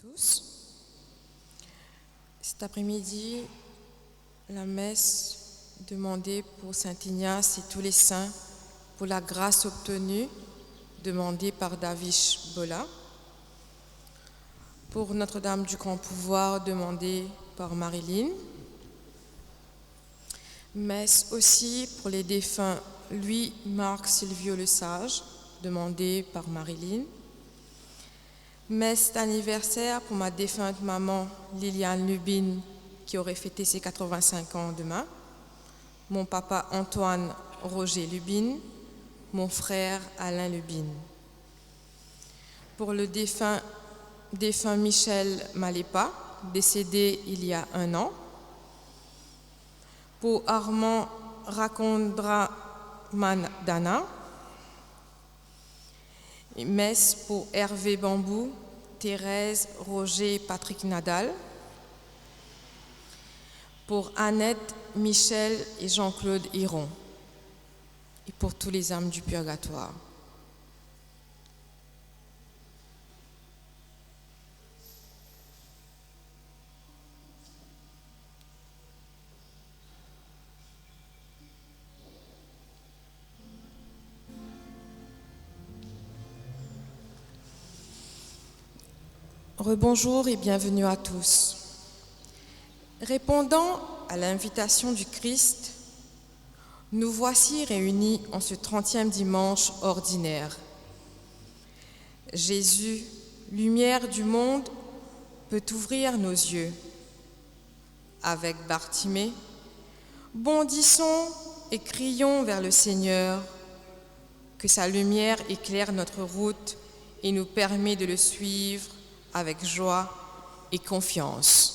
tous. Cet après-midi, la messe demandée pour Saint Ignace et tous les saints pour la grâce obtenue demandée par Davish Bola. Pour Notre-Dame du Grand Pouvoir demandée par Marilyn. Messe aussi pour les défunts Louis Marc Silvio Le Sage, demandé par Marilyn. Messe d'anniversaire pour ma défunte maman Liliane Lubin, qui aurait fêté ses 85 ans demain. Mon papa Antoine Roger Lubin, mon frère Alain Lubin. Pour le défunt Michel Malépa, décédé il y a 1 an. Pour Armand Rakondra Mandana. Messe pour Hervé Bambou, Thérèse, Roger et Patrick Nadal. Pour Annette, Michel et Jean-Claude Hiron. Et pour tous les âmes du purgatoire. Rebonjour et bienvenue à tous. Répondant à l'invitation du Christ, nous voici réunis en ce 30e dimanche ordinaire. Jésus, lumière du monde, peut ouvrir nos yeux. Avec Bartimée, bondissons et crions vers le Seigneur, que sa lumière éclaire notre route et nous permet de le suivre avec joie et confiance.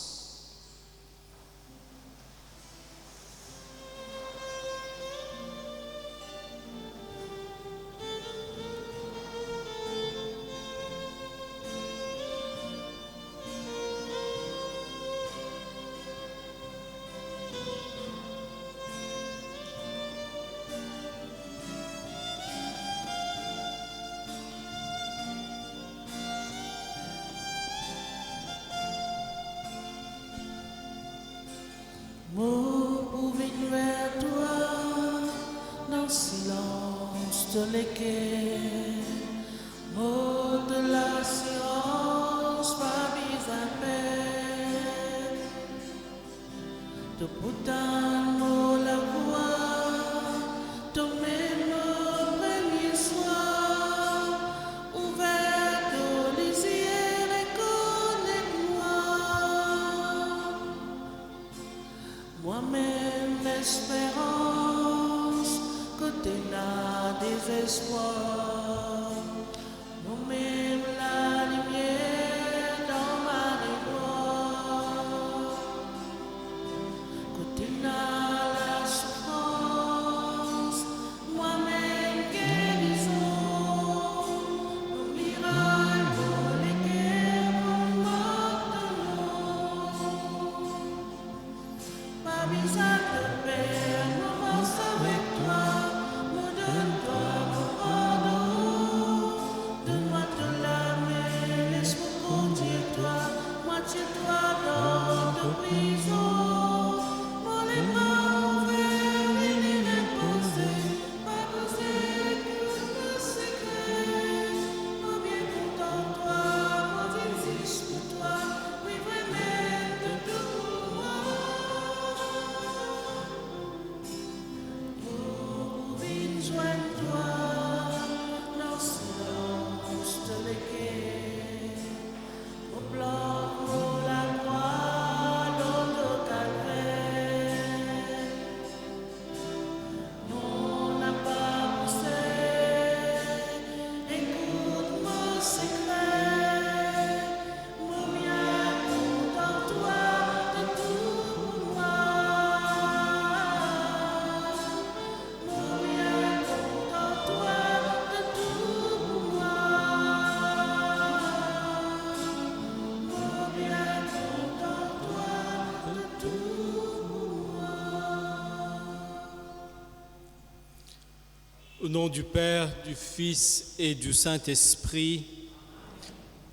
Au nom du Père, du Fils et du Saint-Esprit,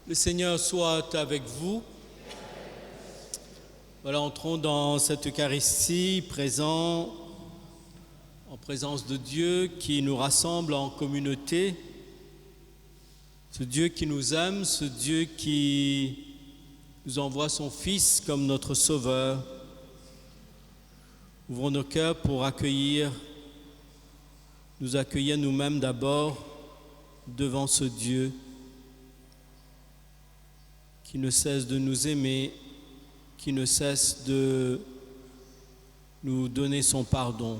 Le Seigneur soit avec vous. Voilà, entrons dans cette Eucharistie en présence de Dieu qui nous rassemble en communauté. Ce Dieu qui nous aime, ce Dieu qui nous envoie son Fils comme notre Sauveur. Ouvrons nos cœurs pour nous accueillir nous-mêmes d'abord devant ce Dieu qui ne cesse de nous aimer, qui ne cesse de nous donner son pardon.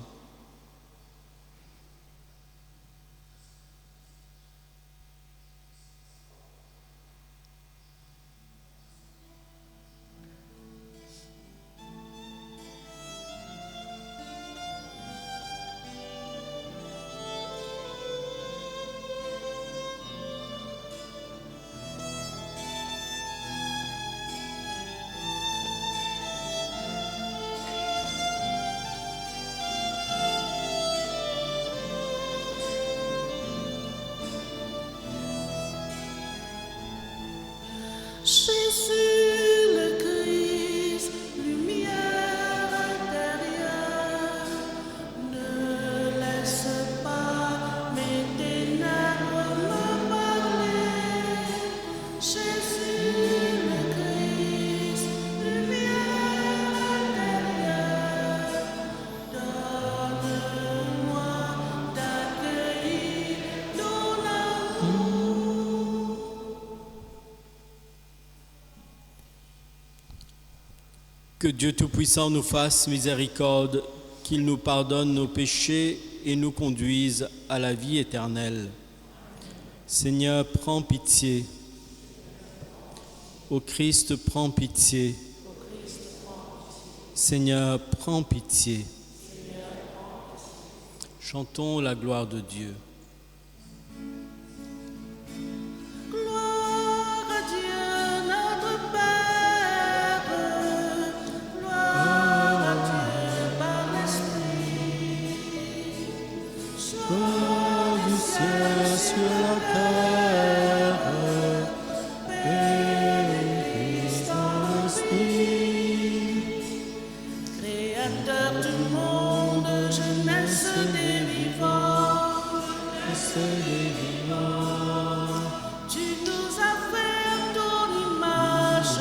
Jésus le Christ, lumière intérieure, ne laisse pas mes ténèbres me parler. Jésus le Christ, lumière intérieure, donne-moi d'accueillir ton amour. Que Dieu Tout-Puissant nous fasse miséricorde, qu'il nous pardonne nos péchés et nous conduise à la vie éternelle. Seigneur, prends pitié. Ô Christ, prends pitié. Seigneur, prends pitié. Chantons la gloire de Dieu. Gloire à Dieu notre Père, gloire à Dieu par l'Esprit. Sois Du ciel sur la terre, et Christ en l'Esprit. Créateur du monde, jeunesse des vivants, C'est des vivants. tu nous as fait ton image,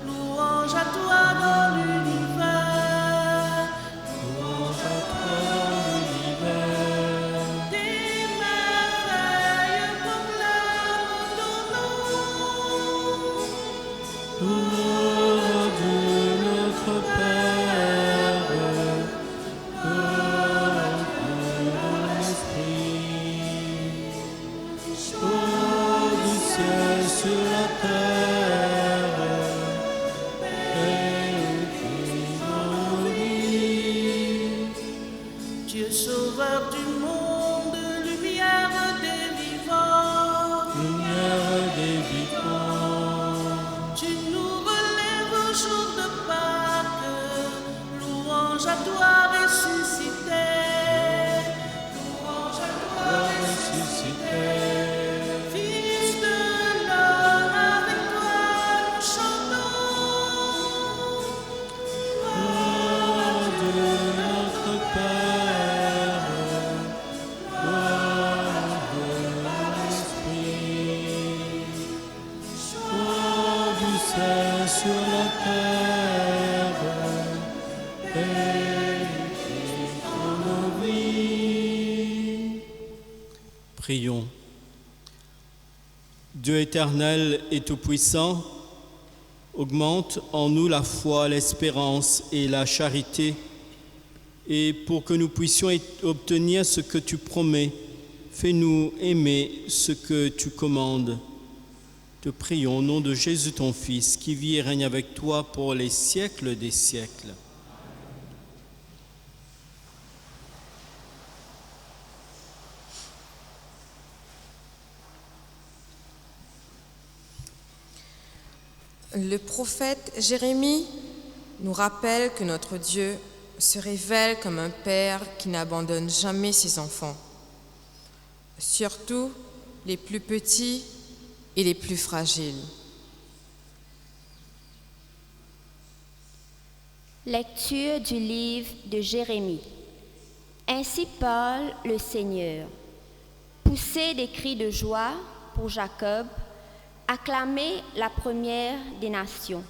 louange à toi dans l'univers. Louange à toi dans l'univers. Tes merveilles proclament ton nom. Gloire à Dieu notre Père, gloire à Dieu dans l'Esprit. Sois du ciel sur la terre, et Christ en vie. Dieu sauveur du monde, lumière des vivants, Lumière des vivants. tu nous relèves au jour de Pâques, louange à toi ressuscité, louange à toi Ressuscité. Fils de l'homme, avec toi nous chantons. Gloire à Dieu notre Père, gloire à Dieu dans l'Esprit. Sois du ciel sur la terre, et Christ en nos vies. Prions. Dieu éternel et tout-puissant, augmente en nous la foi, l'espérance et la charité, et pour que nous puissions obtenir ce que tu promets, fais-nous aimer ce que tu commandes. Te prions au nom de Jésus ton Fils, qui vit et règne avec toi pour les siècles des siècles. Le prophète Jérémie nous rappelle que notre Dieu se révèle comme un père qui n'abandonne jamais ses enfants, surtout les plus petits et les plus fragiles. Lecture du livre de Jérémie. Ainsi parle le Seigneur. Poussez des cris de joie pour Jacob, acclamez la première des nations.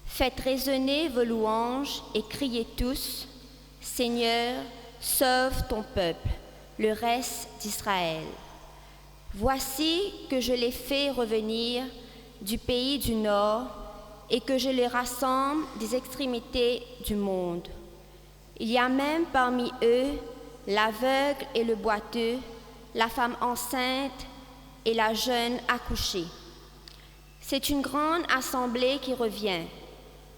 Faites résonner vos louanges et criez tous, Seigneur, sauve ton peuple, le reste d'Israël. Voici que je les fais revenir du pays du nord et que je les rassemble des extrémités du monde. Il y a même parmi eux l'aveugle et le boiteux, la femme enceinte et la jeune accouchée. C'est une grande assemblée qui revient.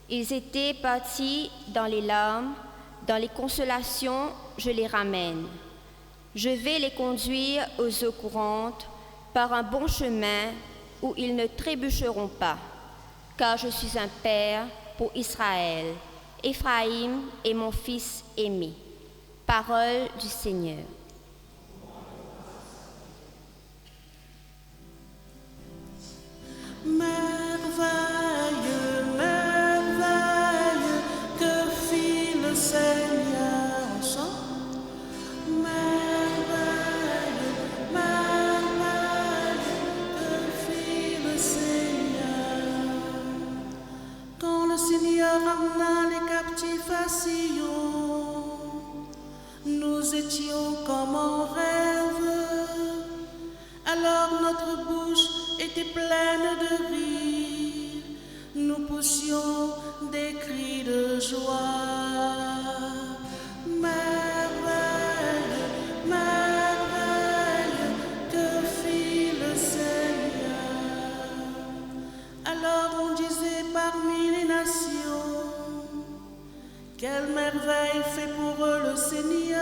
Ils étaient partis dans les larmes, dans les consolations, je les ramène. Je vais les conduire aux eaux courantes par un bon chemin où ils ne trébucheront pas, car je suis un père pour Israël. Éphraïm est mon fils aimé. Parole du Seigneur. Merveille, merveille, que fit le Seigneur. Merveille, merveille, que fit le Seigneur. Quand le Seigneur ramena les captifs à Sion, nous étions comme en rêve. Alors notre bouche était pleine de rire, nous poussions des cris de joie. Merveille, merveille, que fit le Seigneur. Alors on disait parmi les nations, quelle merveille fait pour eux le Seigneur.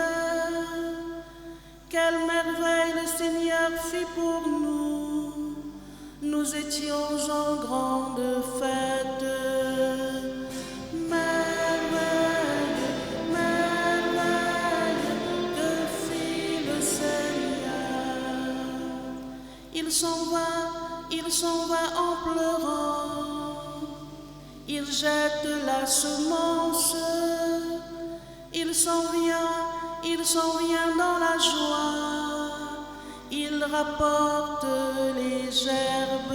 Quelle merveille le Seigneur fit pour nous. Nous étions en grande fête. Merveille, merveille, que fit le Seigneur. Il s'en va en pleurant. Il jette la semence. Il s'en vient dans la joie, il rapporte les gerbes.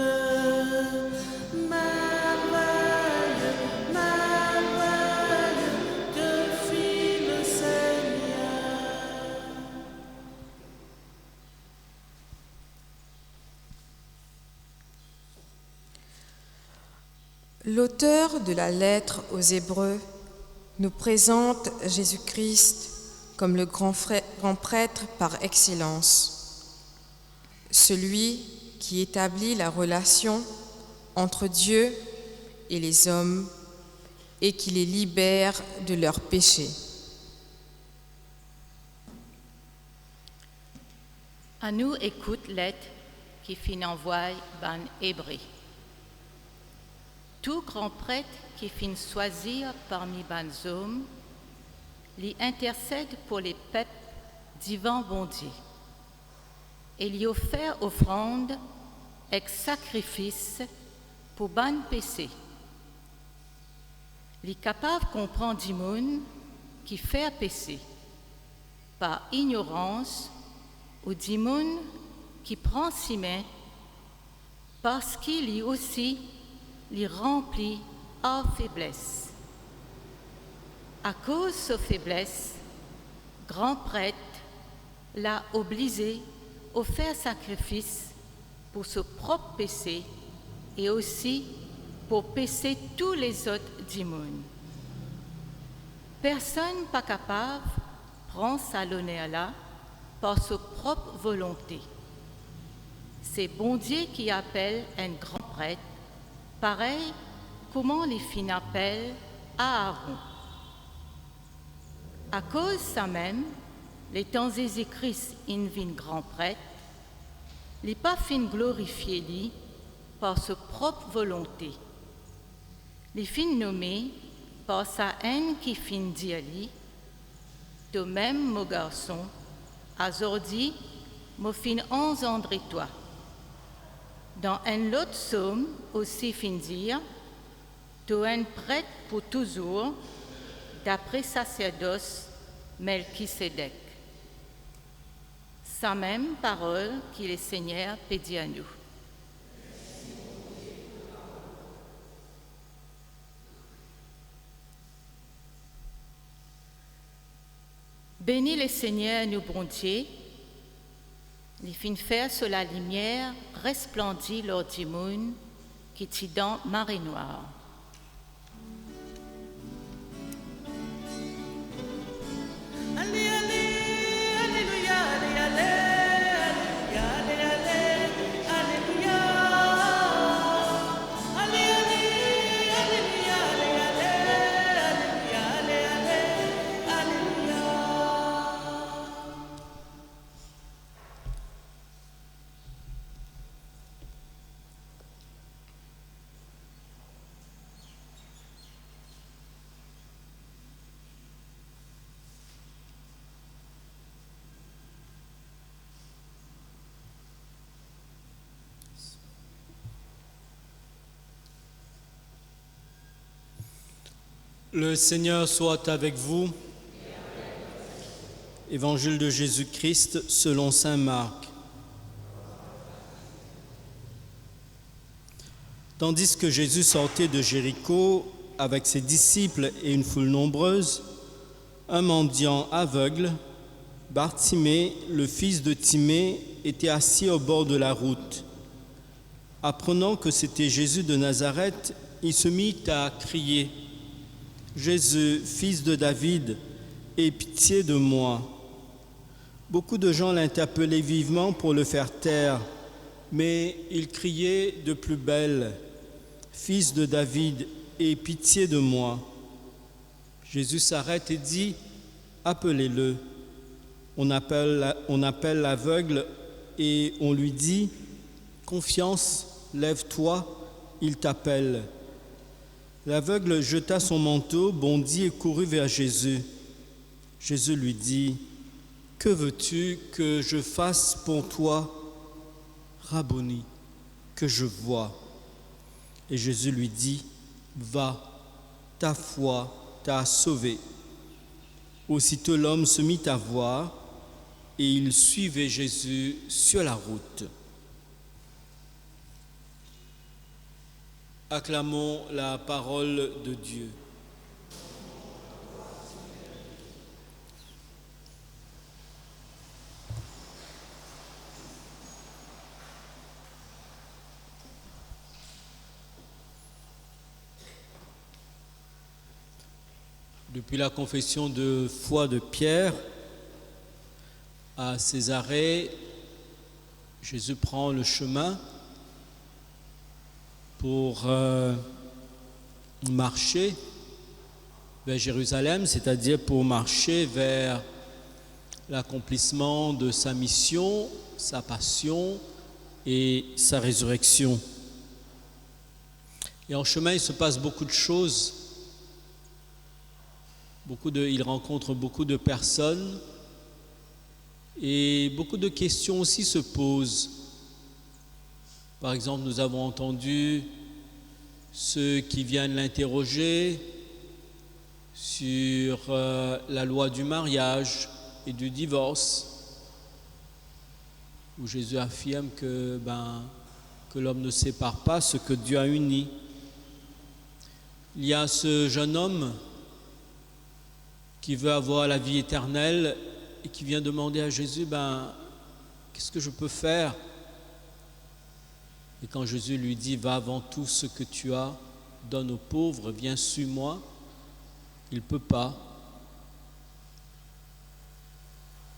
Merveille, merveille, que fit le Seigneur. L'auteur de la lettre aux Hébreux nous présente Jésus-Christ comme le grand prêtre par excellence, celui qui établit la relation entre Dieu et les hommes et qui les libère de leurs péchés. À nous écoute lettre qui fin envoie ban Hébreu. Tout grand prêtre qui fin choisir parmi ban hommes, lui intercède pour les peuples divin bon Dieu et lui offert offrande et sacrifice pour ban péché. Lui capable comprendre du monde qui fait péché par ignorance ou du monde qui prend si main parce qu'il lui aussi lui remplit en faiblesse. À cause de sa faiblesse, grand prêtre l'a obligé à faire sacrifice pour son propre péché et aussi pour pécher tous les autres du monde. Personne pas capable prend sa l'honneur là par sa propre volonté. C'est bon Dieu qui appelle un grand prêtre, pareil comment les fins appellent à Aaron. À cause de ça même, les temps Jésus-Christ in vin grand prêtre, les pas fin glorifié lui par sa propre volonté. Les fin nommé par sa haine qui fin dire lui, de même mon garçon, aujourd'hui, me fin engendré toi. Dans un autre psaume aussi fin dire, tu es prêtre pour toujours, d'après sacerdoce Melchisédek. Sa même parole qui le Seigneur peut dire à nous. Bénis le Seigneur, nous bon Dieu, il fit faire sur la lumière resplendit lors du monde qui t'y dans marée noire. Allez, allez, alléluia, allez, allez, alléluia, allez, allez, alléluia. Allez, allez, alléluia, allez, allez, alléluia, allez, allez, alléluia. Le Seigneur soit avec vous. Évangile de Jésus-Christ selon saint Marc. Tandis que Jésus sortait de Jéricho avec ses disciples et une foule nombreuse, un mendiant aveugle, Bartimée, le fils de Timée, était assis au bord de la route. Apprenant que c'était Jésus de Nazareth, il se mit à crier : « Jésus, fils de David, aie pitié de moi. » Beaucoup de gens l'interpellaient vivement pour le faire taire, mais il criait de plus belle : « Fils de David, aie pitié de moi. » Jésus s'arrête et dit : « Appelez-le. » On appelle l'aveugle et on lui dit : « Confiance, lève-toi, il t'appelle. » L'aveugle jeta son manteau, bondit et courut vers Jésus. Jésus lui dit : « Que veux-tu que je fasse pour toi ? Rabboni, que je vois. » Et Jésus lui dit : « Va, ta foi t'a sauvé. » Aussitôt l'homme se mit à voir et il suivait Jésus sur la route. Acclamons la parole de Dieu. Depuis la confession de foi de Pierre à Césarée, Jésus prend le chemin pour marcher vers Jérusalem, c'est-à-dire pour marcher vers l'accomplissement de sa mission, sa passion et sa résurrection. Et en chemin, il se passe beaucoup de choses. Il rencontre beaucoup de personnes et beaucoup de questions aussi se posent. Par exemple, nous avons entendu ceux qui viennent l'interroger sur la loi du mariage et du divorce, où Jésus affirme que l'homme ne sépare pas ce que Dieu a uni. Il y a ce jeune homme qui veut avoir la vie éternelle et qui vient demander à Jésus, qu'est-ce que je peux faire ? Et quand Jésus lui dit, va vends tout ce que tu as, donne aux pauvres, viens suis-moi, il ne peut pas.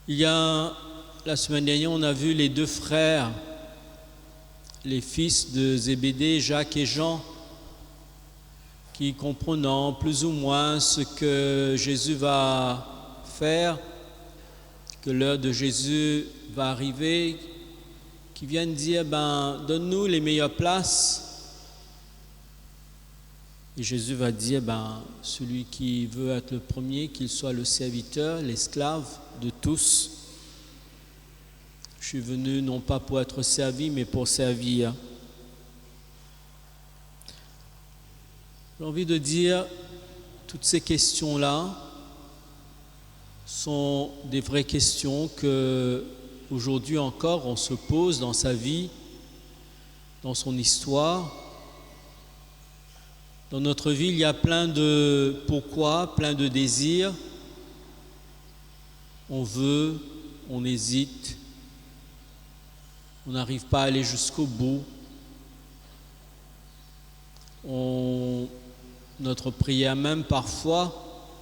La semaine dernière, on a vu les deux frères, les fils de Zébédée, Jacques et Jean, qui comprenant plus ou moins ce que Jésus va faire, que l'heure de Jésus va arriver, qui viennent dire, donne-nous les meilleures places. Et Jésus va dire, celui qui veut être le premier, qu'il soit le serviteur, l'esclave de tous. Je suis venu non pas pour être servi, mais pour servir. J'ai envie de dire, toutes ces questions-là sont des vraies questions que aujourd'hui encore on se pose dans sa vie, dans son histoire. Dans notre vie, il y a plein de pourquoi, plein de désirs. On veut, on hésite, on n'arrive pas à aller jusqu'au bout. Notre prière même parfois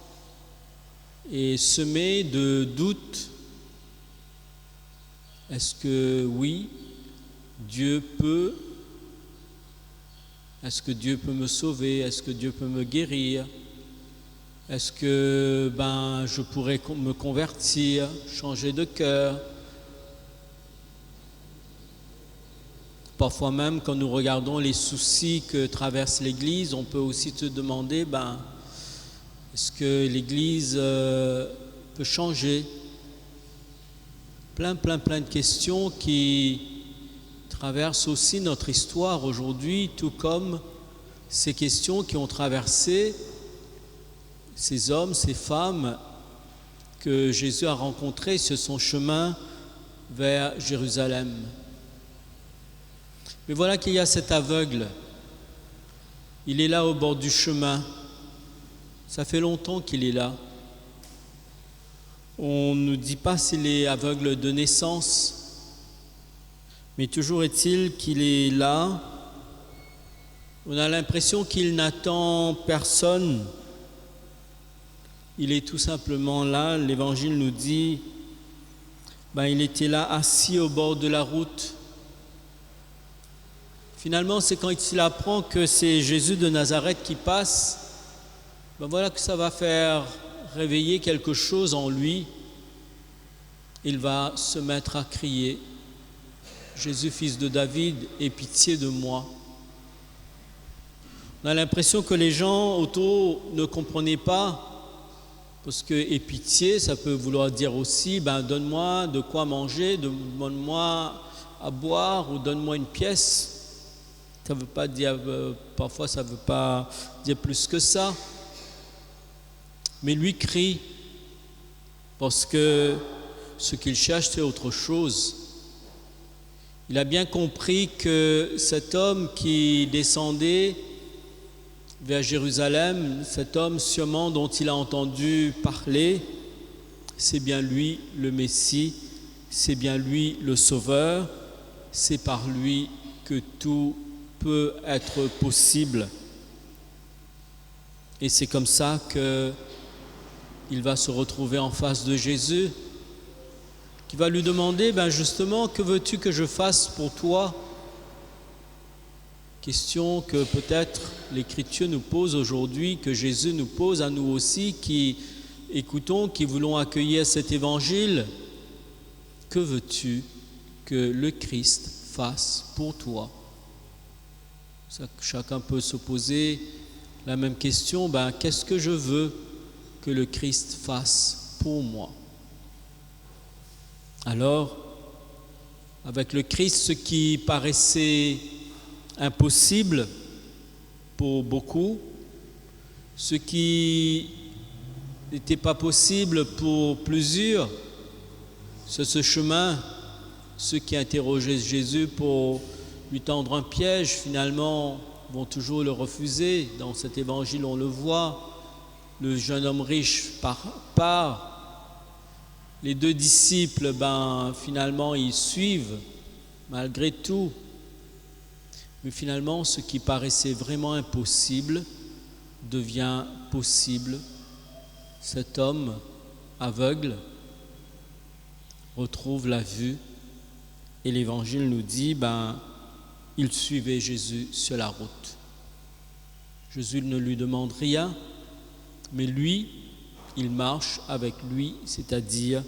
est semée de doutes. Est-ce que oui, Dieu peut? Est-ce que Dieu peut me sauver? Est-ce que Dieu peut me guérir? Est-ce que je pourrais me convertir, changer de cœur? Parfois même, quand nous regardons les soucis que traverse l'Église, on peut aussi se demander, est-ce que l'Église peut changer? Plein de questions qui traversent aussi notre histoire aujourd'hui, tout comme ces questions qui ont traversé ces hommes, ces femmes que Jésus a rencontrés sur son chemin vers Jérusalem. Mais voilà qu'il y a cet aveugle. Il est là au bord du chemin. Ça fait longtemps qu'il est là. On ne nous dit pas s'il est aveugle de naissance, mais toujours est-il qu'il est là. On a l'impression qu'il n'attend personne. Il est tout simplement là. L'Évangile nous dit, il était là assis au bord de la route. Finalement, c'est quand il apprend que c'est Jésus de Nazareth qui passe, voilà que ça va faire réveiller quelque chose en lui. Il va se mettre à crier, « Jésus, fils de David, aie pitié de moi ». On a l'impression que les gens autour ne comprenaient pas, parce que « aie pitié », ça peut vouloir dire aussi, donne-moi de quoi manger, donne-moi à boire ou donne-moi une pièce. Ça veut pas dire, parfois ça ne veut pas dire plus que ça. Mais lui crie parce que ce qu'il cherche, c'est autre chose. Il a bien compris que cet homme qui descendait vers Jérusalem, cet homme sûrement dont il a entendu parler, c'est bien lui le Messie, c'est bien lui le Sauveur, c'est par lui que tout peut être possible. Et c'est comme ça qu'il va se retrouver en face de Jésus, qui va lui demander, justement, que veux-tu que je fasse pour toi? Question que peut-être l'Écriture nous pose aujourd'hui, que Jésus nous pose à nous aussi, qui écoutons, qui voulons accueillir cet évangile. Que veux-tu que le Christ fasse pour toi? Chacun peut se poser la même question, qu'est-ce que je veux que le Christ fasse pour moi? Alors, avec le Christ, ce qui paraissait impossible pour beaucoup, ce qui n'était pas possible pour plusieurs, sur ce chemin, ceux qui interrogeaient Jésus pour lui tendre un piège, finalement, vont toujours le refuser. Dans cet évangile, on le voit. Le jeune homme riche part. Les deux disciples, finalement, ils suivent, malgré tout. Mais finalement, ce qui paraissait vraiment impossible devient possible. Cet homme aveugle retrouve la vue. Et l'Évangile nous dit, il suivait Jésus sur la route. Jésus ne lui demande rien, mais lui, il marche avec lui, c'est-à-dire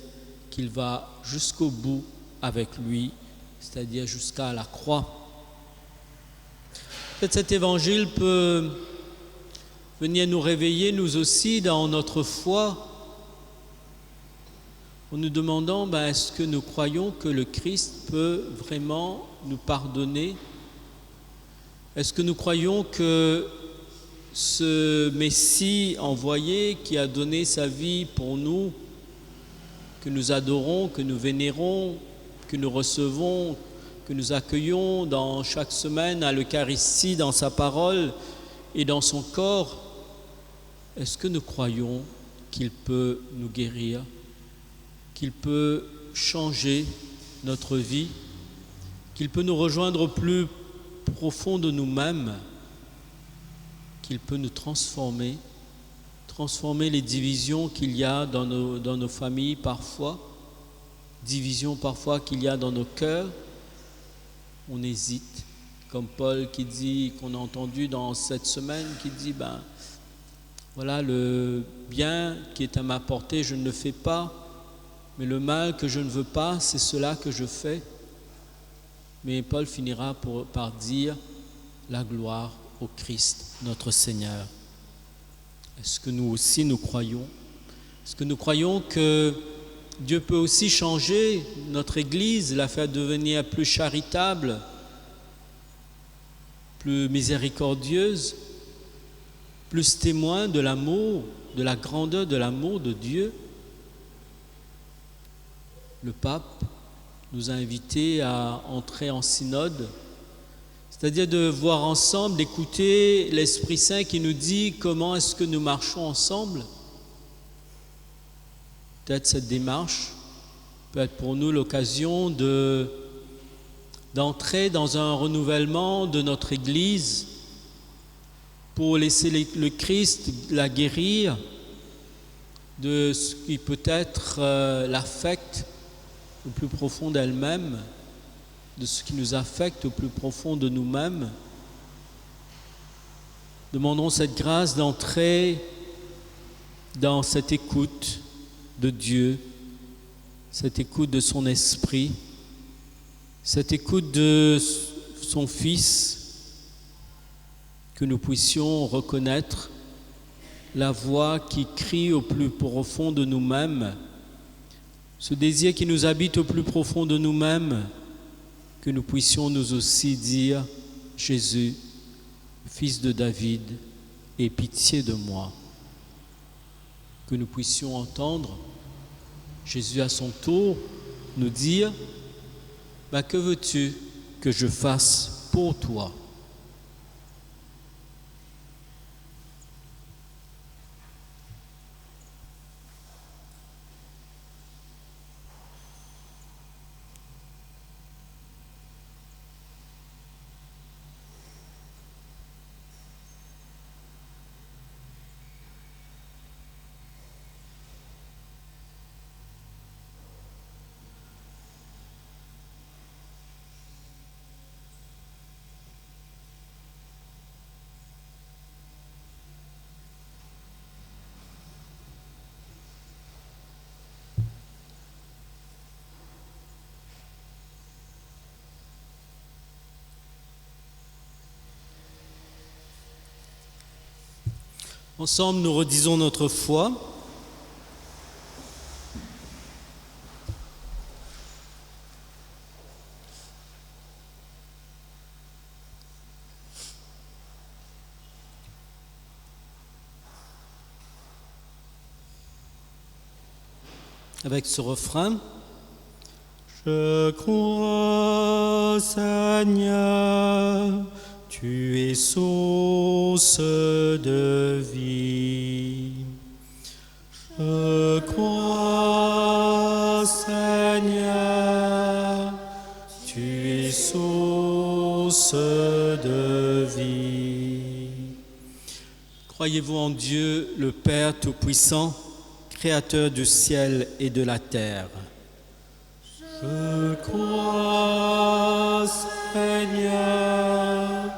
qu'il va jusqu'au bout avec lui, c'est-à-dire jusqu'à la croix. Peut-être cet évangile peut venir nous réveiller, nous aussi, dans notre foi, en nous demandant, est-ce que nous croyons que le Christ peut vraiment nous pardonner? Est-ce que nous croyons que ce Messie envoyé qui a donné sa vie pour nous, que nous adorons, que nous vénérons, que nous recevons, que nous accueillons dans chaque semaine à l'Eucharistie, dans sa parole et dans son corps, est-ce que nous croyons qu'il peut nous guérir, qu'il peut changer notre vie, qu'il peut nous rejoindre au plus profond de nous-mêmes, qu'il peut nous transformer les divisions qu'il y a dans nos familles parfois, divisions parfois qu'il y a dans nos cœurs. On hésite, comme Paul qui dit, qu'on a entendu dans cette semaine, qui dit, voilà, le bien qui est à ma portée, je ne le fais pas, mais le mal que je ne veux pas, c'est cela que je fais. Mais Paul finira par dire la gloire au Christ, notre Seigneur. Est-ce que nous aussi nous croyons? Est-ce que nous croyons que Dieu peut aussi changer notre Église, la faire devenir plus charitable, plus miséricordieuse, plus témoin de l'amour, de la grandeur de l'amour de Dieu? Le pape nous a invités à entrer en synode, c'est-à-dire de voir ensemble, d'écouter l'Esprit Saint qui nous dit comment est-ce que nous marchons ensemble. Peut-être cette démarche peut être pour nous l'occasion d'entrer dans un renouvellement de notre Église pour laisser le Christ la guérir de ce qui peut être l'affecte au plus profond d'elle-même, de ce qui nous affecte au plus profond de nous-mêmes. Demandons cette grâce d'entrer dans cette écoute de Dieu, cette écoute de son Esprit, cette écoute de son Fils, que nous puissions reconnaître la voix qui crie au plus profond de nous-mêmes, ce désir qui nous habite au plus profond de nous-mêmes, que nous puissions nous aussi dire « Jésus, Fils de David, aie pitié de moi ». Que nous puissions entendre Jésus à son tour nous dire « Que veux-tu que je fasse pour toi ?» Ensemble, nous redisons notre foi. Avec ce refrain. Je crois, Seigneur, tu es source de vie. Je crois, Seigneur, tu es source de vie. Croyez-vous en Dieu, le Père Tout-Puissant, Créateur du ciel et de la terre? Je crois, Seigneur,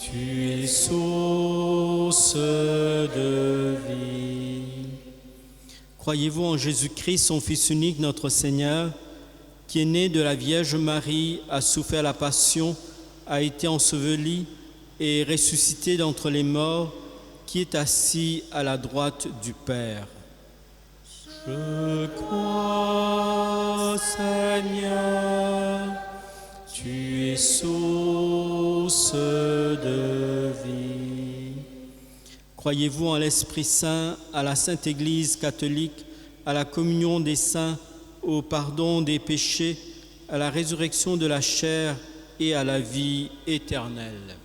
tu es source de vie. Croyez-vous en Jésus-Christ, son Fils unique, notre Seigneur, qui est né de la Vierge Marie, a souffert la passion, a été enseveli et ressuscité d'entre les morts, qui est assis à la droite du Père? Je crois, Seigneur, tu es source de vie. Croyez-vous en l'Esprit Saint, à la Sainte Église catholique, à la communion des saints, au pardon des péchés, à la résurrection de la chair et à la vie éternelle?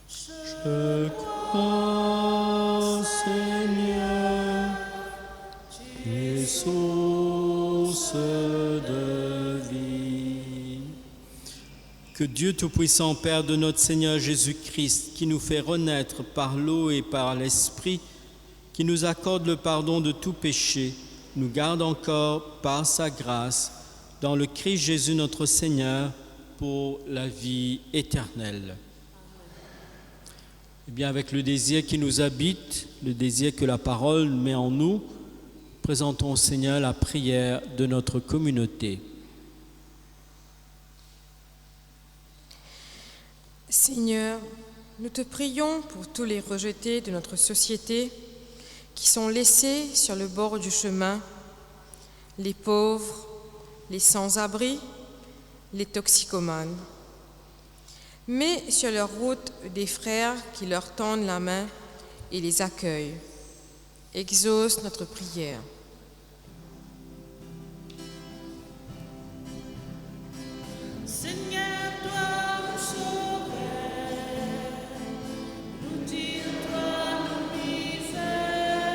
Je crois, Seigneur, tu es source de vie. Que Dieu Tout-Puissant, Père de notre Seigneur Jésus-Christ, qui nous fait renaître par l'eau et par l'Esprit, qui nous accorde le pardon de tout péché, nous garde encore par sa grâce dans le Christ Jésus notre Seigneur pour la vie éternelle. Eh bien, avec le désir qui nous habite, le désir que la parole met en nous, présentons au Seigneur la prière de notre communauté. Seigneur, nous te prions pour tous les rejetés de notre société qui sont laissés sur le bord du chemin, les pauvres, les sans-abri, les toxicomanes. Mets sur leur route des frères qui leur tendent la main et les accueillent. Exauce notre prière. Seigneur, toi nous sauver, nous tire-toi nos misères,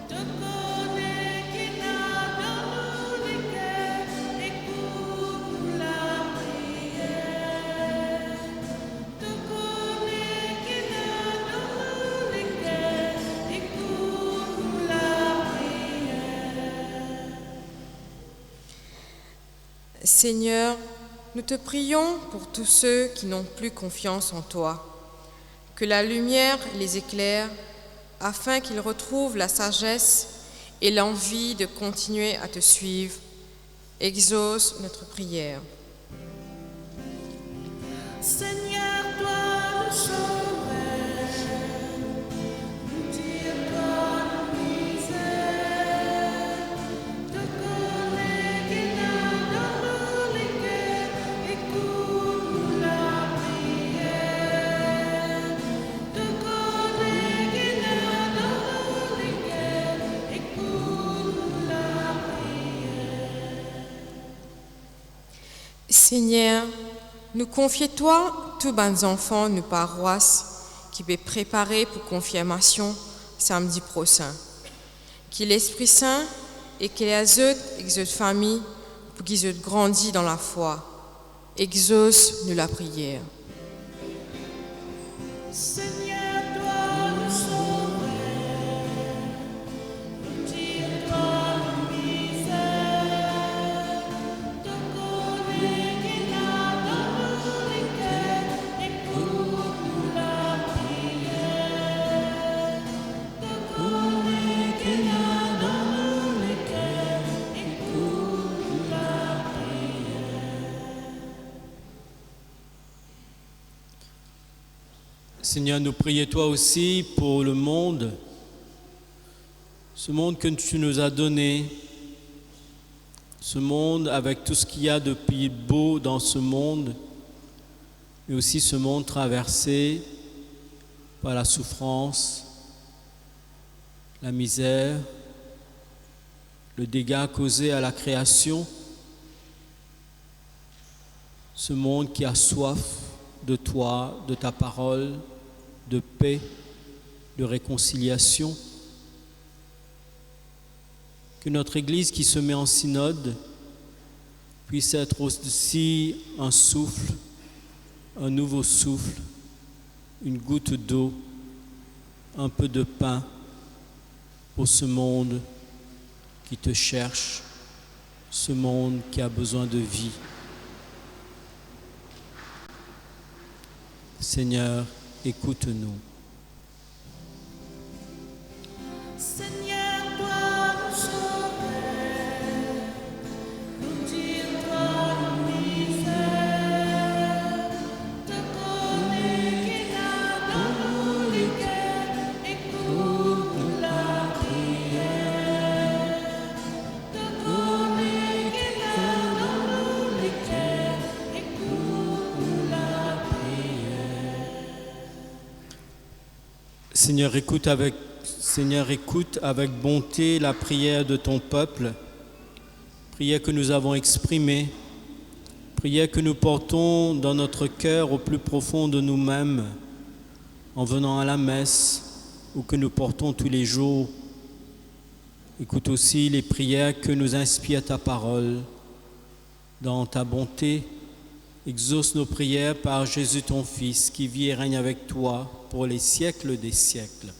te connais qui n'a dans nous les cœurs, écoute-nous la prière. Te connais qui n'a dans nous les cœurs, écoute-nous la prière. Seigneur, nous te prions pour tous ceux qui n'ont plus confiance en toi. Que la lumière les éclaire afin qu'ils retrouvent la sagesse et l'envie de continuer à te suivre. Exauce notre prière. Seigneur, toi nous sauver, nous tire-toi nos misères, te connais qui n'a dans nous les cœurs, écoute-nous la prière. Te connais qui n'a dans nous les cœurs, écoute-nous la prière. Seigneur, nous confiez-toi tous bons enfants, nos paroisses, qui peut préparer pour confirmation samedi prochain. Que l'Esprit Saint et que les autres familles pour qu'ils aient grandi dans la foi. Exauce nous la prière. Seigneur, toi nous sauver, nous tire-toi nos misères, te connais qui n'a dans nous les cœurs, écoute-nous la prière. Te connais qui n'a dans nous les cœurs, écoute-nous la prière. Seigneur, nous prions toi aussi pour le monde, ce monde que tu nous as donné, ce monde avec tout ce qu'il y a de plus beau dans ce monde, mais aussi ce monde traversé par la souffrance, la misère, le dégât causé à la création, ce monde qui a soif de toi, de ta parole, de paix, de réconciliation. Que notre Église qui se met en synode puisse être aussi un souffle, un nouveau souffle, une goutte d'eau, un peu de pain pour ce monde qui te cherche, ce monde qui a besoin de vie. Seigneur, écoute-nous. Seigneur, toi nous sauver, nous tire-toi nos misères, te connais qui n'a dans nous les cœurs, écoute-nous la prière. Te connais qui n'a dans nous les cœurs, écoute-nous la prière. Seigneur, écoute avec bonté la prière de ton peuple, prière que nous avons exprimée, prière que nous portons dans notre cœur au plus profond de nous-mêmes, en venant à la messe, ou que nous portons tous les jours. Écoute aussi les prières que nous inspire ta parole. Dans ta bonté, exauce nos prières par Jésus ton Fils, qui vit et règne avec toi pour les siècles des siècles.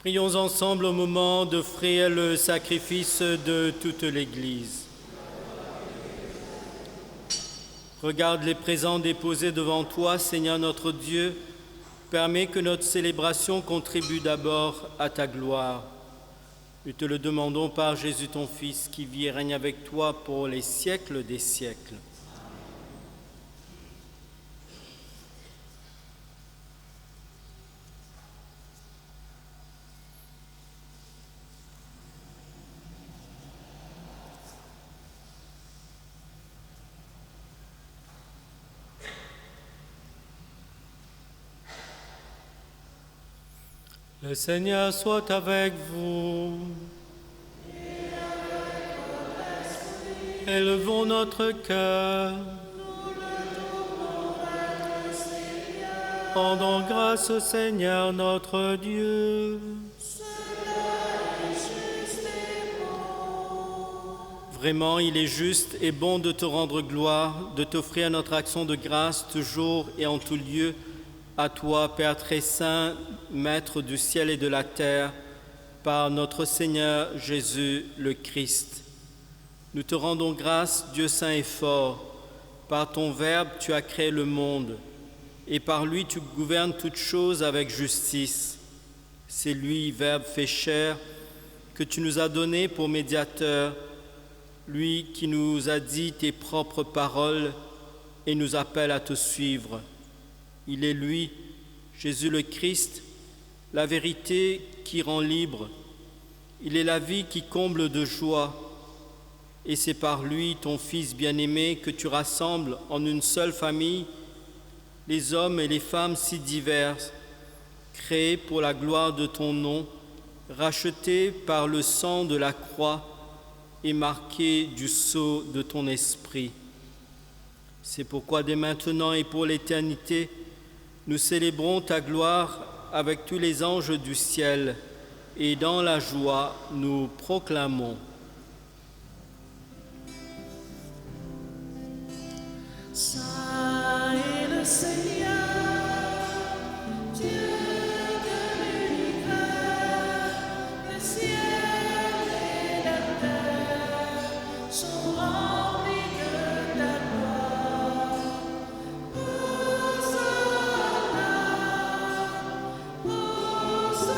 Prions ensemble au moment d'offrir le sacrifice de toute l'Église. Regarde les présents déposés devant toi, Seigneur notre Dieu. Permets que notre célébration contribue d'abord à ta gloire. Nous te le demandons par Jésus ton Fils, qui vit et règne avec toi pour les siècles des siècles. Le Seigneur soit avec vous. Élevons notre cœur. Rendons grâce au Seigneur notre Dieu. Vraiment, il est juste et bon de te rendre gloire, de t'offrir notre action de grâce toujours et en tout lieu, à toi, Père très saint, Maître du ciel et de la terre, par notre Seigneur Jésus le Christ. Nous te rendons grâce, Dieu saint et fort. Par ton Verbe, tu as créé le monde, et par lui, tu gouvernes toutes choses avec justice. C'est lui, Verbe fait chair, que tu nous as donné pour médiateur, lui qui nous a dit tes propres paroles et nous appelle à te suivre. Il est lui, Jésus le Christ, la vérité qui rend libre. Il est la vie qui comble de joie. Et c'est par lui, ton Fils bien-aimé, que tu rassembles en une seule famille les hommes et les femmes si diverses, créés pour la gloire de ton nom, rachetés par le sang de la croix et marqués du sceau de ton esprit. C'est pourquoi dès maintenant et pour l'éternité, nous célébrons ta gloire avec tous les anges du ciel, et dans la joie, nous proclamons. Saint est le Seigneur, Dieu de l'univers, le ciel et la terre sont remplis de ta gloire. Hosanna, Hosanna.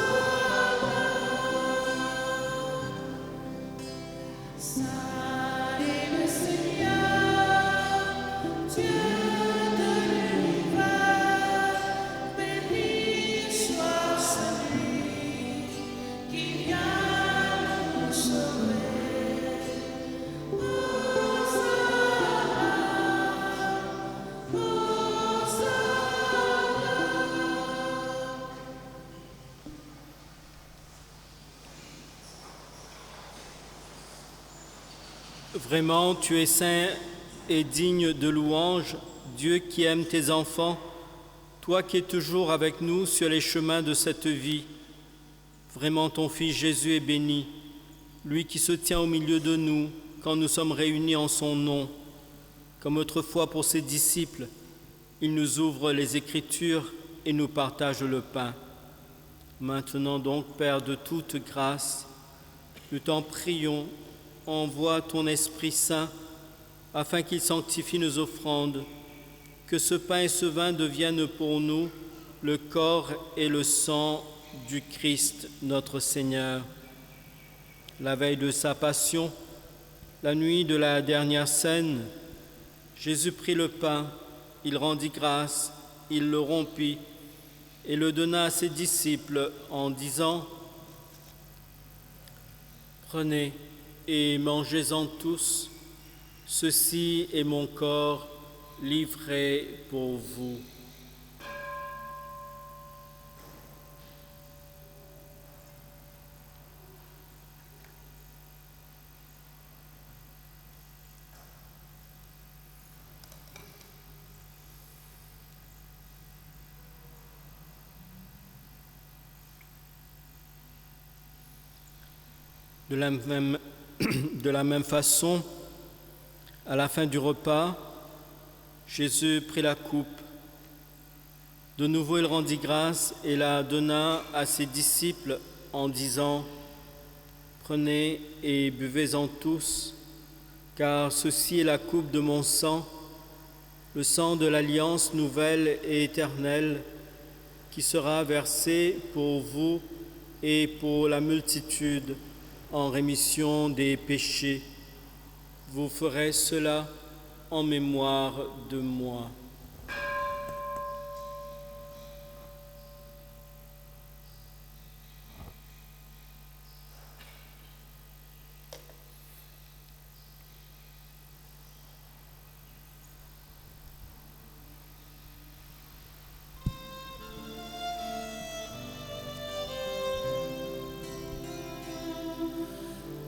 Saint est le Seigneur, Dieu de l'univers, béni soit celui qui vient nous sauver. Hosanna, Hosanna. Vraiment, tu es saint et digne de louange, Dieu qui aime tes enfants, toi qui es toujours avec nous sur les chemins de cette vie. Vraiment, ton Fils Jésus est béni, lui qui se tient au milieu de nous quand nous sommes réunis en son nom. Comme autrefois pour ses disciples, il nous ouvre les Écritures et nous partage le pain. Maintenant donc, Père de toute grâce, nous t'en prions, envoie ton Esprit Saint afin qu'il sanctifie nos offrandes, que ce pain et ce vin deviennent pour nous le corps et le sang du Christ notre Seigneur. La veille de sa passion, la nuit de la dernière scène, Jésus prit le pain, il rendit grâce, il le rompit et le donna à ses disciples en disant : « Prenez et mangez-en tous, ceci est mon corps livré pour vous. » De la même façon, à la fin du repas, Jésus prit la coupe. De nouveau, il rendit grâce et la donna à ses disciples en disant : « Prenez et buvez-en tous, car ceci est la coupe de mon sang, le sang de l'alliance nouvelle et éternelle, qui sera versé pour vous et pour la multitude en rémission des péchés. Vous ferez cela en mémoire de moi. »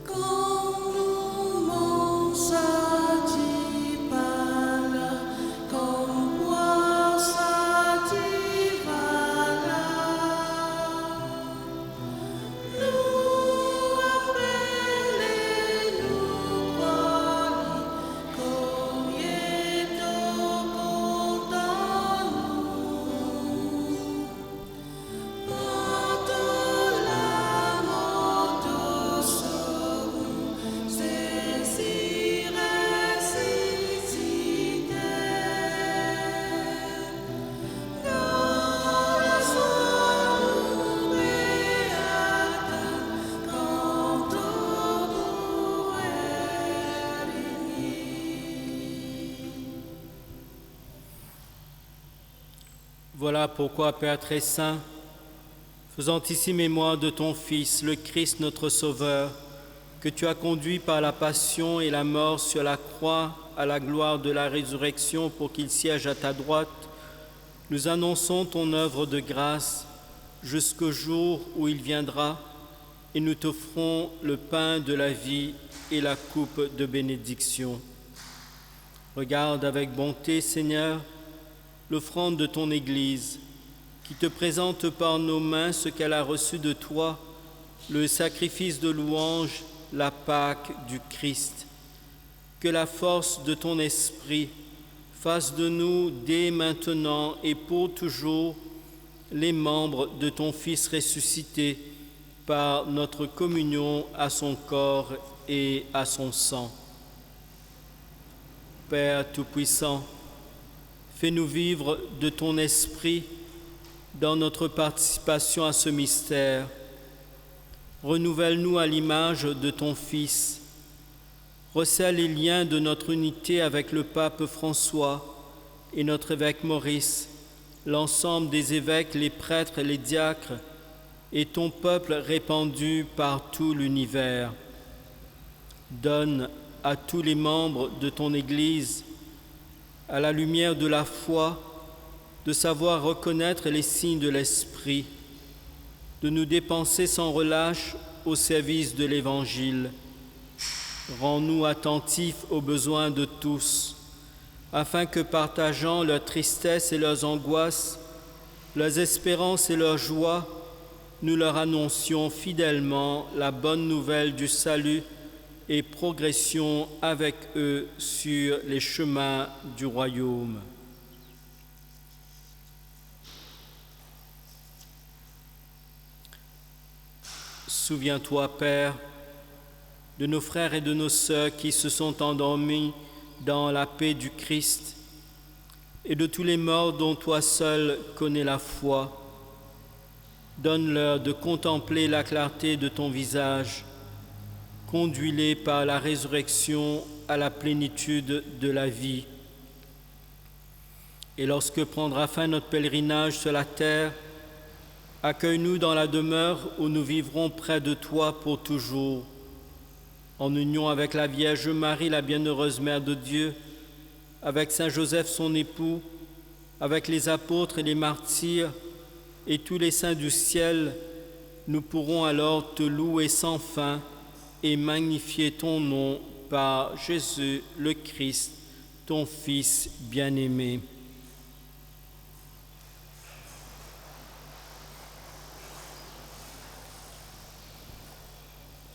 Quand nous mangeons Voilà pourquoi, Père très saint, faisant ici mémoire de ton Fils, le Christ notre Sauveur, que tu as conduit par la passion et la mort sur la croix à la gloire de la résurrection pour qu'il siège à ta droite, nous annonçons ton œuvre de grâce jusqu'au jour où il viendra, et nous t'offrons le pain de la vie et la coupe de bénédiction. Regarde avec bonté, Seigneur, l'offrande de ton Église, qui te présente par nos mains ce qu'elle a reçu de toi, le sacrifice de louange, la Pâque du Christ. Que la force de ton esprit fasse de nous, dès maintenant et pour toujours, les membres de ton Fils ressuscité par notre communion à son corps et à son sang. Père Tout-Puissant, fais-nous vivre de ton esprit dans notre participation à ce mystère. Renouvelle-nous à l'image de ton Fils. Resserre les liens de notre unité avec le pape François et notre évêque Maurice, l'ensemble des évêques, les prêtres et les diacres, et ton peuple répandu par tout l'univers. Donne à tous les membres de ton Église, à la lumière de la foi, de savoir reconnaître les signes de l'Esprit, de nous dépenser sans relâche au service de l'Évangile. Rends-nous attentifs aux besoins de tous, afin que, partageant leurs tristesses et leurs angoisses, leurs espérances et leurs joies, nous leur annoncions fidèlement la bonne nouvelle du salut et progressions avec eux sur les chemins du royaume. Souviens-toi, Père, de nos frères et de nos sœurs qui se sont endormis dans la paix du Christ et de tous les morts dont toi seul connais la foi. Donne-leur de contempler la clarté de ton visage. Conduis-les par la résurrection à la plénitude de la vie. Et lorsque prendra fin notre pèlerinage sur la terre, accueille-nous dans la demeure où nous vivrons près de toi pour toujours, en union avec la Vierge Marie, la bienheureuse Mère de Dieu, avec Saint Joseph son époux, avec les apôtres et les martyrs et tous les saints du ciel. Nous pourrons alors te louer sans fin et magnifier ton nom par Jésus le Christ, ton Fils bien-aimé.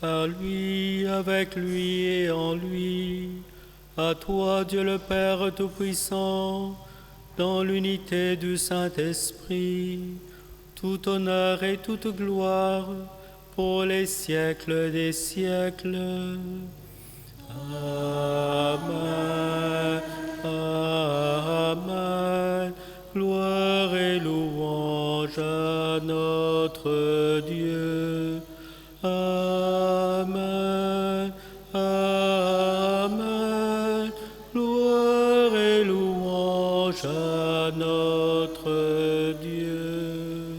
À lui, avec lui et en lui, à toi Dieu le Père Tout-Puissant, dans l'unité du Saint-Esprit, tout honneur et toute gloire pour les siècles des siècles. Amen. Amen. Gloire et louange à notre Dieu. Amen, Amen, gloire et louange à notre Dieu.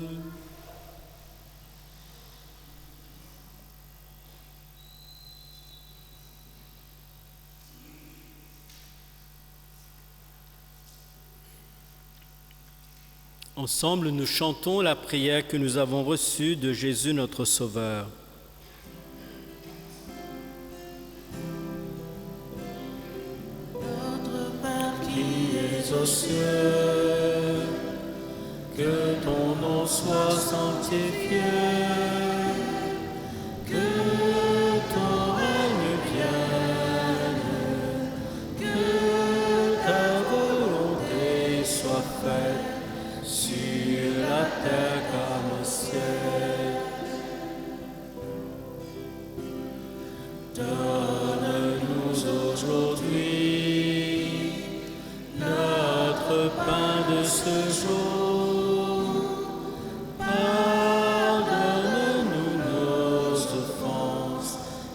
Ensemble, nous chantons la prière que nous avons reçue de Jésus notre Sauveur. Aux cieux, que ton nom soit sanctifié, que ton règne vienne, que ta volonté soit faite sur la terre comme au ciel. Donne-nous aujourd'hui notre pain de ce jour. Pardonne-nous nos offenses,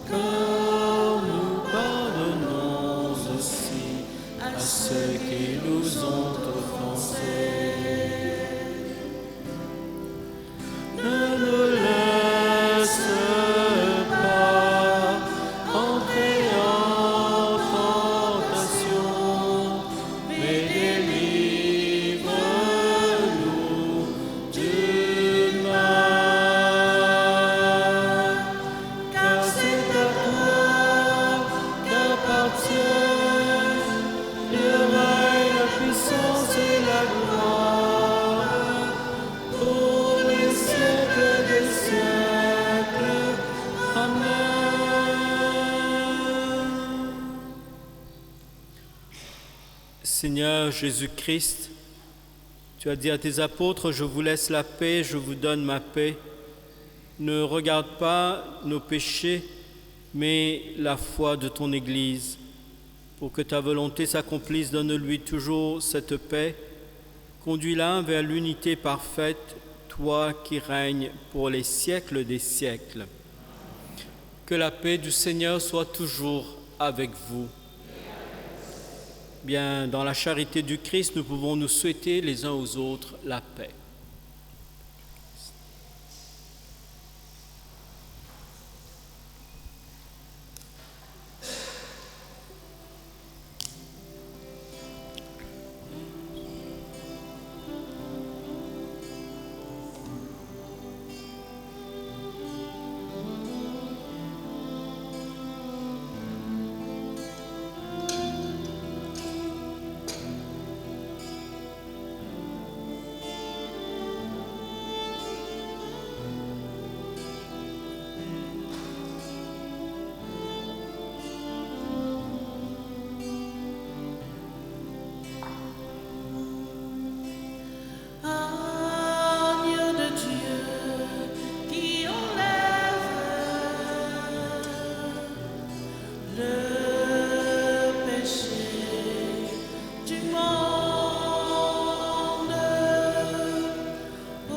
comme nous pardonnons aussi à ceux qui nous ont offensés. Seigneur Jésus-Christ, tu as dit à tes apôtres, je vous laisse la paix, je vous donne ma paix. Ne regarde pas nos péchés, mais la foi de ton Église. Pour que ta volonté s'accomplisse, donne-lui toujours cette paix. Conduis-la vers l'unité parfaite, toi qui règnes pour les siècles des siècles. Que la paix du Seigneur soit toujours avec vous. Bien, dans la charité du Christ, nous pouvons nous souhaiter les uns aux autres la paix. Agneau de Dieu qui enlève le péché du monde. Oh,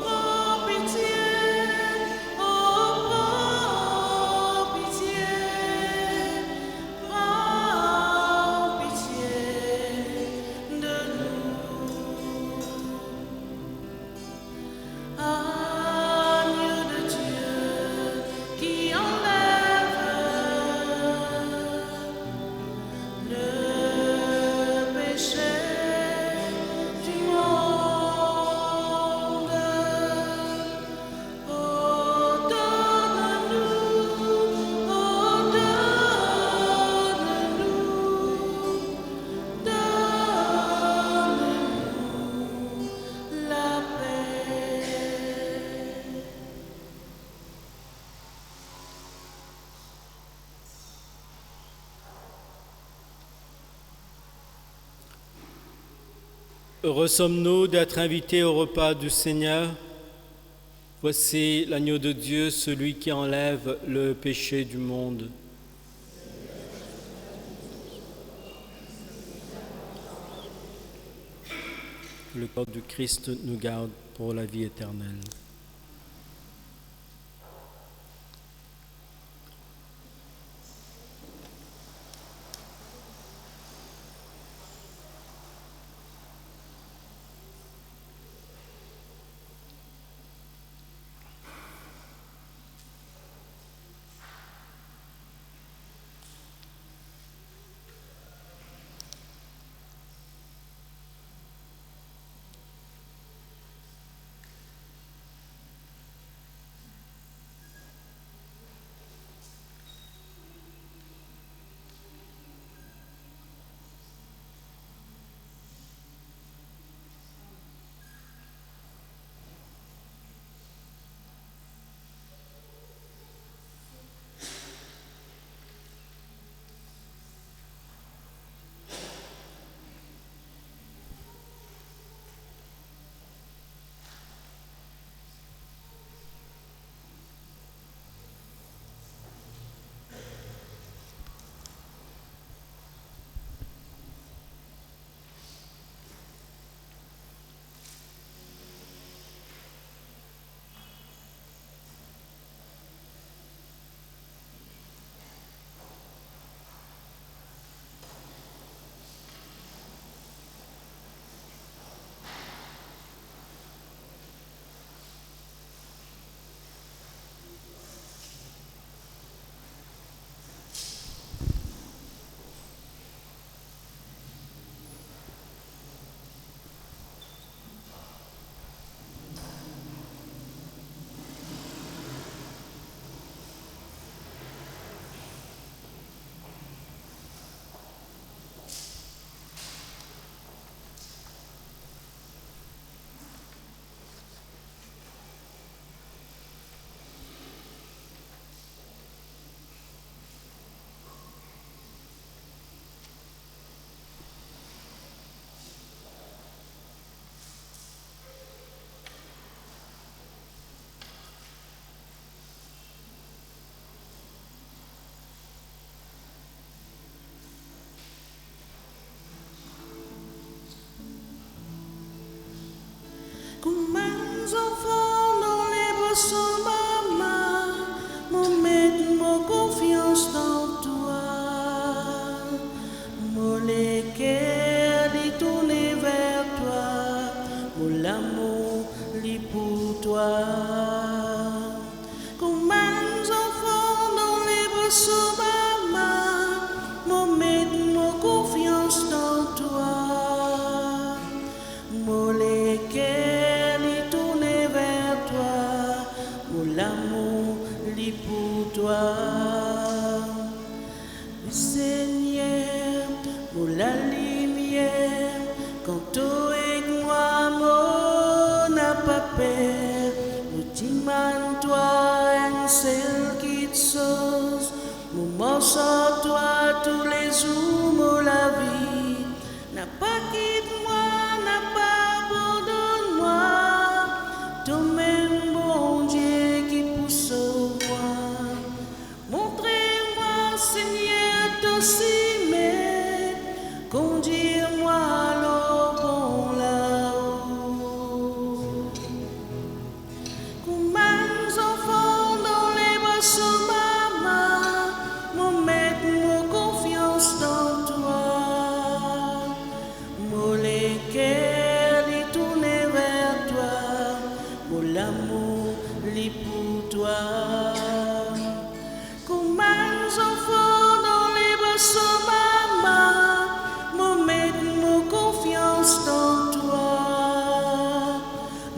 prends pitié, oh, prends pitié, prends pitié de nous. Agneau de Dieu qui enlève le péché du monde. Oh, donne-nous, oh, donne-nous la paix. Heureux sommes-nous d'être invités au repas du Seigneur. Voici l'agneau de Dieu, celui qui enlève le péché du monde. Le corps du Christ nous garde pour la vie éternelle. berceaux, maman, mon mettre mon confiance dans toi. Mon lesquels y tourner vers toi, mon l'amour lit pour toi. Seigneur, pour la lumière, quand tu es moi, mon n'a pas peur. Nous t'imane toi, un seul qui te sauve. Nous morceaux toi tous les jours, mon la vie. N'a pas quitte moi, n'a pas abandonne moi. Toi-même, mon Dieu, qui pousse au moi. Montrez-moi, Seigneur, ton cimetière, conduire-moi le bon là-haut. Comme un enfant dans les berceaux, maman, mon maître, mon confiance dans toi. Mon lesquels y tourner vers toi, mon l'amour lit pour toi. Comme un enfant dans les berceaux, maman, mon maître, mon confiance dans toi.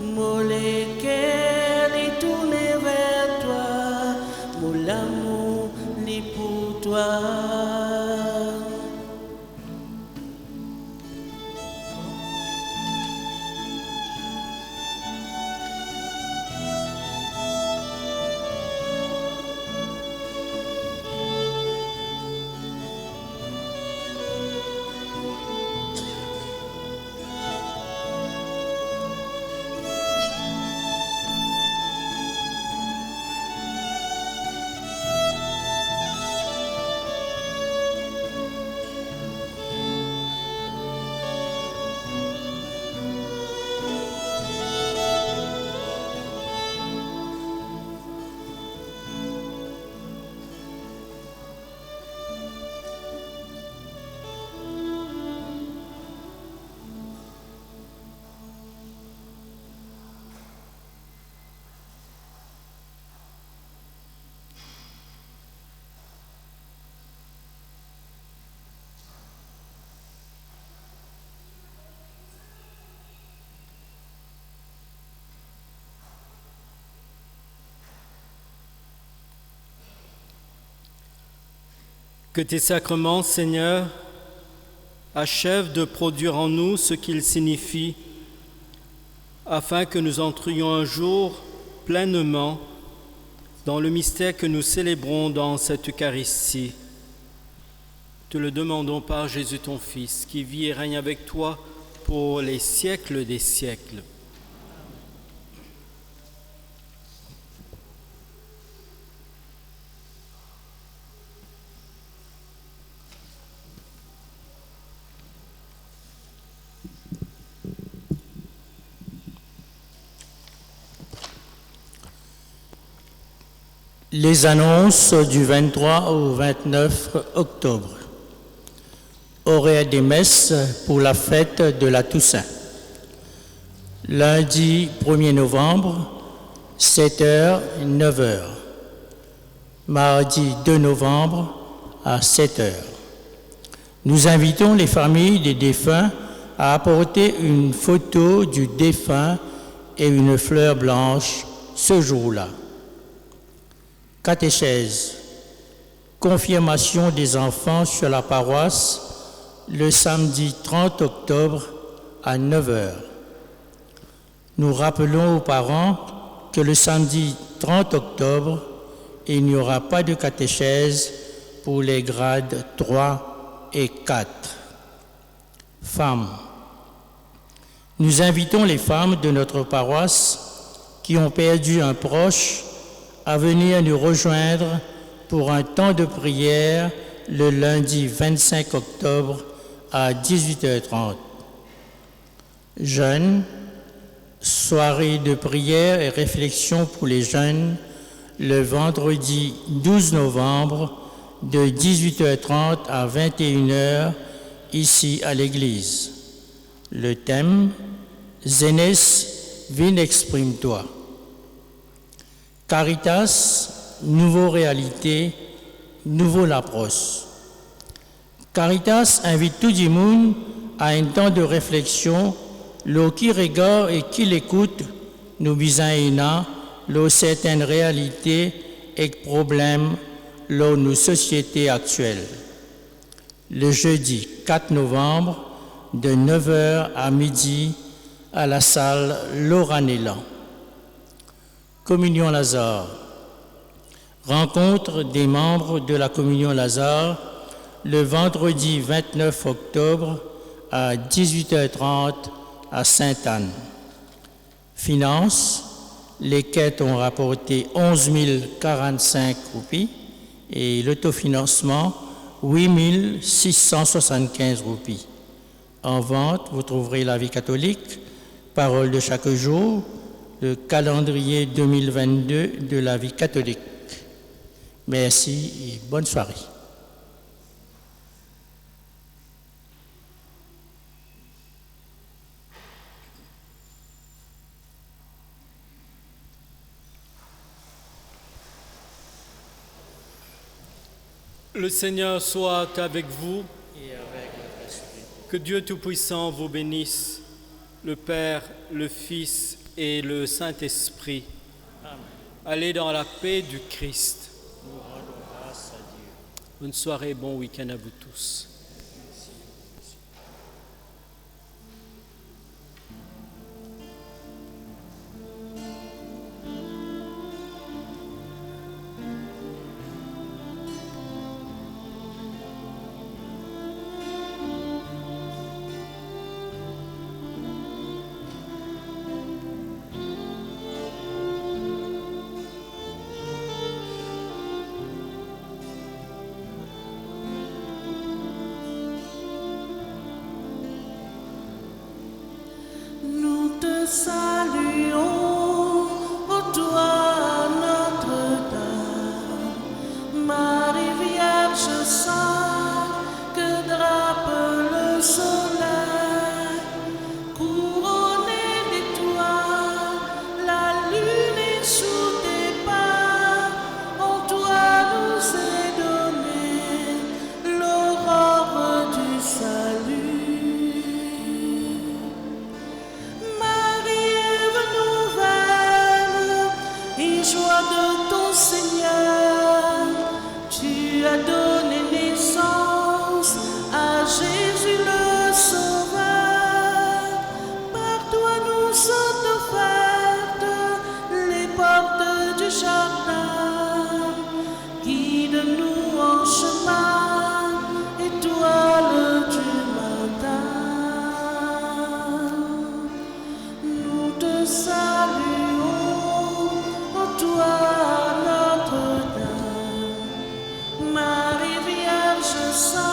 Mon lesquels y tourner vers toi, mon l'amour lit pour toi. Que tes sacrements, Seigneur, achèvent de produire en nous ce qu'ils signifient, afin que nous entrions un jour pleinement dans le mystère que nous célébrons dans cette Eucharistie. Te le demandons par Jésus ton Fils, qui vit et règne avec toi pour les siècles des siècles. Les annonces du 23 au 29 octobre. Horaire des messes pour la fête de la Toussaint. Lundi 1er novembre, 7h, 9h. Mardi 2 novembre, à 7h. Nous invitons les familles des défunts à apporter une photo du défunt et une fleur blanche ce jour-là. Catéchèse, confirmation des enfants sur la paroisse le samedi 30 octobre à 9h. Nous rappelons aux parents que le samedi 30 octobre, il n'y aura pas de catéchèse pour les grades 3 et 4. Femmes. Nous invitons les femmes de notre paroisse qui ont perdu un proche à venir nous rejoindre pour un temps de prière le lundi 25 octobre à 18h30. Jeunes, soirée de prière et réflexion pour les jeunes le vendredi 12 novembre de 18h30 à 21h ici à l'église. Le thème « Jeunesse, viens exprime-toi ». Caritas, Nouveau Réalité, nouveau l'approche. Caritas invite tout le monde à un temps de réflexion, l'eau qui regarde et qui l'écoute, nous visons l'eau certaines réalités et problèmes dans nos sociétés actuelles. Le jeudi 4 novembre, de 9h à midi, à la salle Loranella. Communion Lazare. Rencontre des membres de la Communion Lazare le vendredi 29 octobre à 18h30 à Sainte-Anne. Finances, les quêtes ont rapporté 11 045 roupies et l'autofinancement 8 675 roupies. En vente, vous trouverez la vie catholique, parole de chaque jour, le calendrier 2022 de la vie catholique. Merci et bonne soirée. Le Seigneur soit avec vous. Et avec votre esprit. Que Dieu Tout-Puissant vous bénisse, le Père, le Fils et le Saint-Esprit. Amen. Allez dans la paix du Christ. Nous rendons grâce à Dieu. Bonne soirée, bon week-end à vous tous. Saluons, ô toi Notre-Dame, Marie Vierge sainte, que drape le soleil, couronnée d'étoiles, la lune est sous tes pas, en toi nous est donnée l'aurore du salut. Joie de ton Seigneur, tu as donné naissance à Jésus le Sauveur. Par toi nous sont offertes les portes du jardin. Guide-nous en chemin, étoile du matin. Nous te saluons, toi Notre-Dame, Marie Vierge sainte.